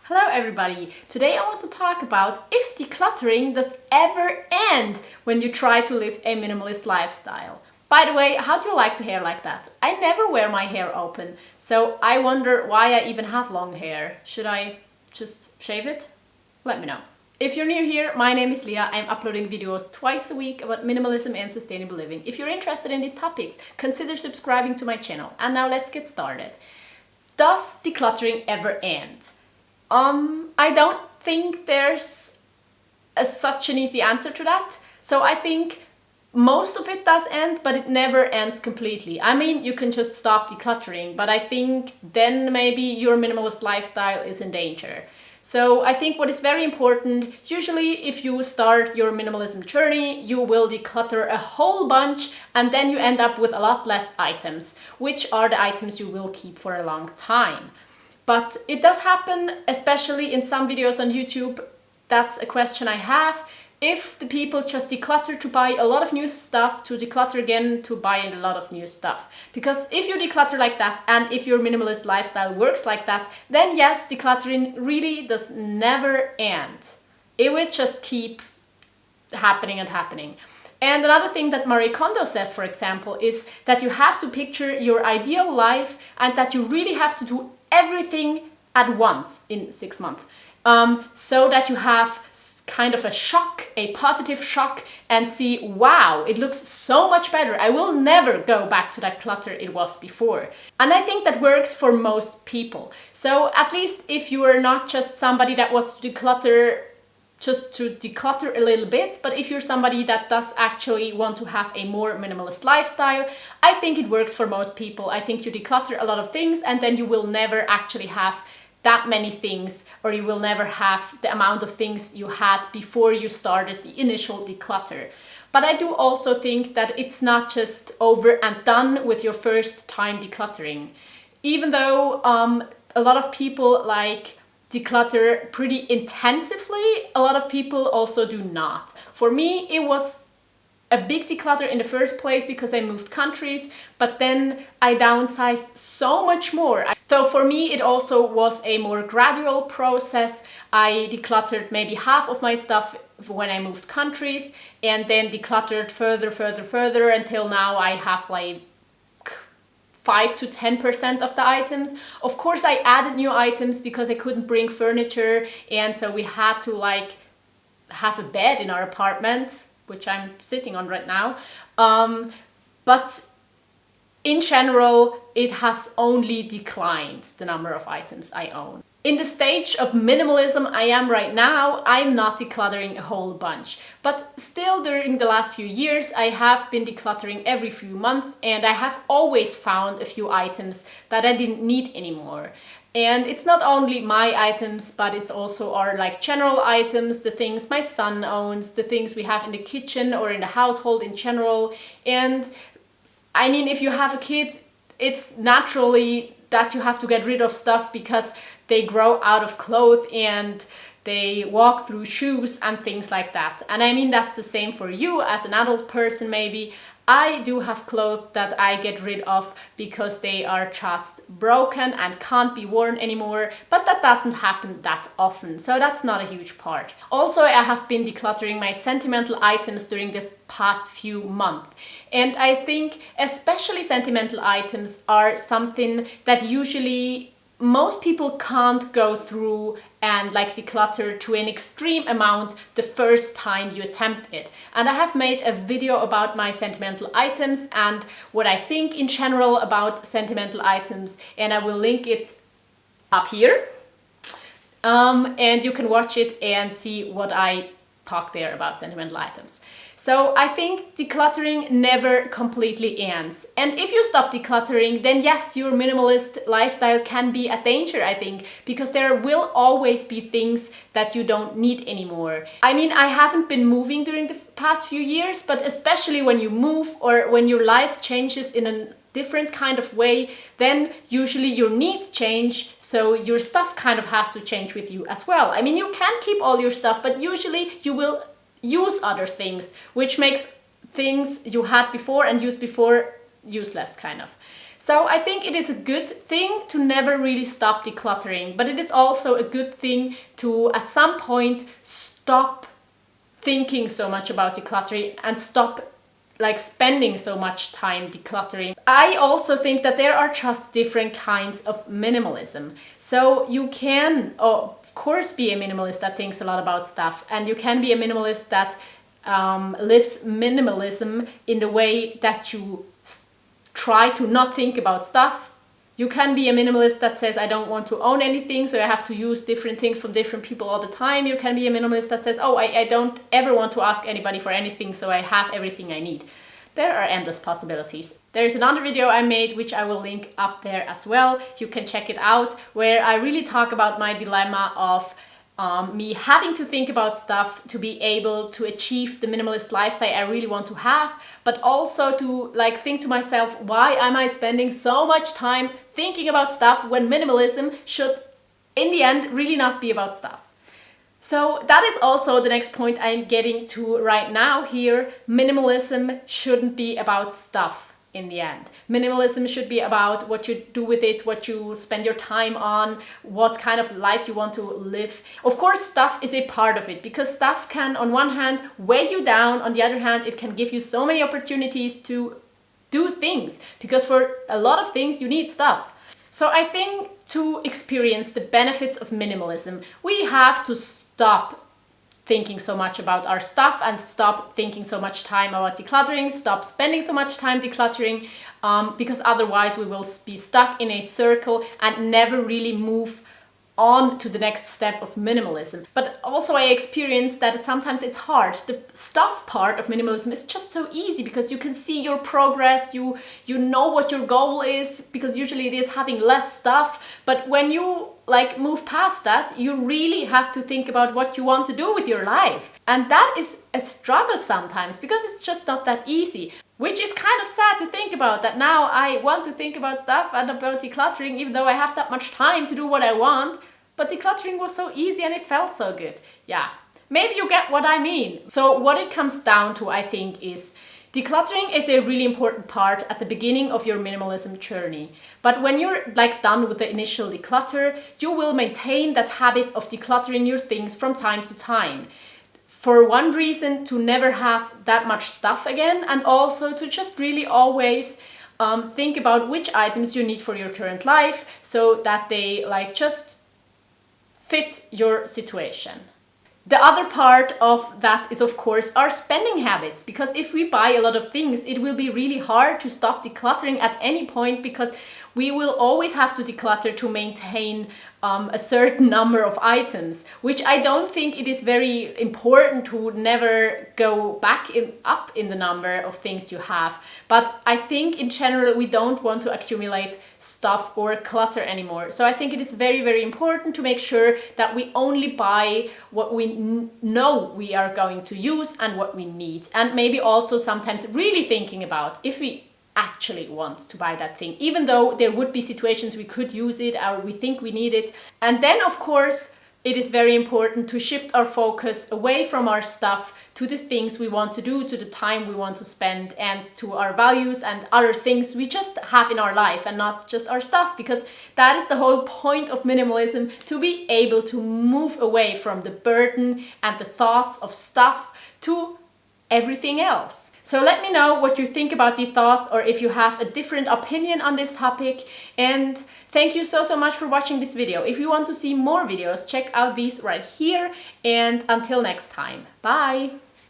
Hello everybody! Today I want to talk about if decluttering does ever end when you try to live a minimalist lifestyle. By the way, how do you like the hair like that? I never wear my hair open, so I wonder why I even have long hair. Should I just shave it? Let me know. If you're new here, my name is Leah. I'm uploading videos twice a week about minimalism and sustainable living. If you're interested in these topics, consider subscribing to my channel. And now let's get started. Does decluttering ever end? I don't think there's such an easy answer to that. So I think most of it does end, but it never ends completely. I mean, you can just stop decluttering, but I think then maybe your minimalist lifestyle is in danger. So I think what is very important, usually if you start your minimalism journey, you will declutter a whole bunch and then you end up with a lot less items, which are the items you will keep for a long time. But it does happen, especially in some videos on YouTube. That's a question I have. If the people just declutter to buy a lot of new stuff, to declutter again to buy a lot of new stuff. Because if you declutter like that, and if your minimalist lifestyle works like that, then yes, decluttering really does never end. It will just keep happening and happening. And another thing that Marie Kondo says, for example, is that you have to picture your ideal life and that you really have to do everything at once in 6 months. So that you have kind of a shock, a positive shock, and see, wow, it looks so much better. I will never go back to that clutter it was before. And I think that works for most people. So at least if you are not just somebody that wants to declutter just to declutter a little bit, but if you're somebody that does actually want to have a more minimalist lifestyle, I think it works for most people. I think you declutter a lot of things and then you will never actually have that many things, or you will never have the amount of things you had before you started the initial declutter. But I do also think that it's not just over and done with your first time decluttering. Even though a lot of people like declutter pretty intensively, a lot of people also do not. For me, it was a big declutter in the first place because I moved countries, but then I downsized so much more. So for me, it also was a more gradual process. I decluttered maybe half of my stuff when I moved countries and then decluttered further until now I have like 5 to 10% of the items. Of course, I added new items because I couldn't bring furniture, and so we had to like have a bed in our apartment, which I'm sitting on right now. But in general, it has only declined the number of items I own. In the stage of minimalism I am right now, I'm not decluttering a whole bunch. But still, during the last few years, I have been decluttering every few months, and I have always found a few items that I didn't need anymore. And it's not only my items, but it's also our like general items, the things my son owns, the things we have in the kitchen or in the household in general. And I mean, if you have a kid, it's naturally that you have to get rid of stuff because they grow out of clothes and they walk through shoes and things like that. And I mean, that's the same for you as an adult person maybe. I do have clothes that I get rid of because they are just broken and can't be worn anymore, but that doesn't happen that often, so that's not a huge part. Also, I have been decluttering my sentimental items during the past few months, and I think especially sentimental items are something that usually most people can't go through and like declutter to an extreme amount the first time you attempt it. And I have made a video about my sentimental items and what I think in general about sentimental items, and I will link it up here. And you can watch it and see what I talk there about sentimental items. So I think decluttering never completely ends. And if you stop decluttering, then yes, your minimalist lifestyle can be a danger, I think, because there will always be things that you don't need anymore. I mean, I haven't been moving during the past few years, but especially when you move or when your life changes in a different kind of way, then usually your needs change, so your stuff kind of has to change with you as well. I mean, you can keep all your stuff, but usually you will use other things, which makes things you had before and used before useless, kind of. So I think it is a good thing to never really stop decluttering, but it is also a good thing to at some point stop thinking so much about decluttering and stop like spending so much time decluttering. I also think that there are just different kinds of minimalism. So you can, of course, be a minimalist that thinks a lot about stuff, and you can be a minimalist that lives minimalism in the way that you try to not think about stuff. You can be a minimalist that says, I don't want to own anything, so I have to use different things from different people all the time. You can be a minimalist that says, oh, I don't ever want to ask anybody for anything, so I have everything I need. There are endless possibilities. There's another video I made, which I will link up there as well. You can check it out, where I really talk about my dilemma of me having to think about stuff to be able to achieve the minimalist lifestyle I really want to have, but also to like think to myself, why am I spending so much time thinking about stuff when minimalism should in the end really not be about stuff? So that is also the next point I'm getting to right now here. Minimalism shouldn't be about stuff. In the end, minimalism should be about what you do with it, what you spend your time on, what kind of life you want to live. Of course, stuff is a part of it, because stuff can, on one hand, weigh you down. On the other hand, it can give you so many opportunities to do things, because for a lot of things you need stuff. So I think to experience the benefits of minimalism, we have to stop thinking so much about our stuff and stop thinking so much time about decluttering, stop spending so much time decluttering, because otherwise we will be stuck in a circle and never really move on to the next step of minimalism. But also I experienced that sometimes it's hard. The stuff part of minimalism is just so easy because you can see your progress, you know what your goal is, because usually it is having less stuff. But when you like move past that, you really have to think about what you want to do with your life. And that is a struggle sometimes, because it's just not that easy. Which is kind of sad to think about, that now I want to think about stuff and about decluttering, even though I have that much time to do what I want. But decluttering was so easy and it felt so good. Yeah, maybe you get what I mean. So what it comes down to, I think, is decluttering is a really important part at the beginning of your minimalism journey. But when you're like done with the initial declutter, you will maintain that habit of decluttering your things from time to time. For one reason, to never have that much stuff again, and also to just really always think about which items you need for your current life, so that they like just fit your situation. The other part of that is, of course, our spending habits, because if we buy a lot of things, it will be really hard to stop decluttering at any point, because we will always have to declutter to maintain a certain number of items, which I don't think it is very important to never go back up in the number of things you have. But I think in general we don't want to accumulate stuff or clutter anymore. So I think it is very, very important to make sure that we only buy what we know we are going to use and what we need. And maybe also sometimes really thinking about if we actually want to buy that thing, even though there would be situations we could use it or we think we need it. And then, of course, it is very important to shift our focus away from our stuff to the things we want to do, to the time we want to spend, and to our values and other things we just have in our life, and not just our stuff, because that is the whole point of minimalism, to be able to move away from the burden and the thoughts of stuff to everything else. So let me know what you think about these thoughts, or if you have a different opinion on this topic. And thank you so much for watching this video. If you want to see more videos, check out these right here. And until next time, bye!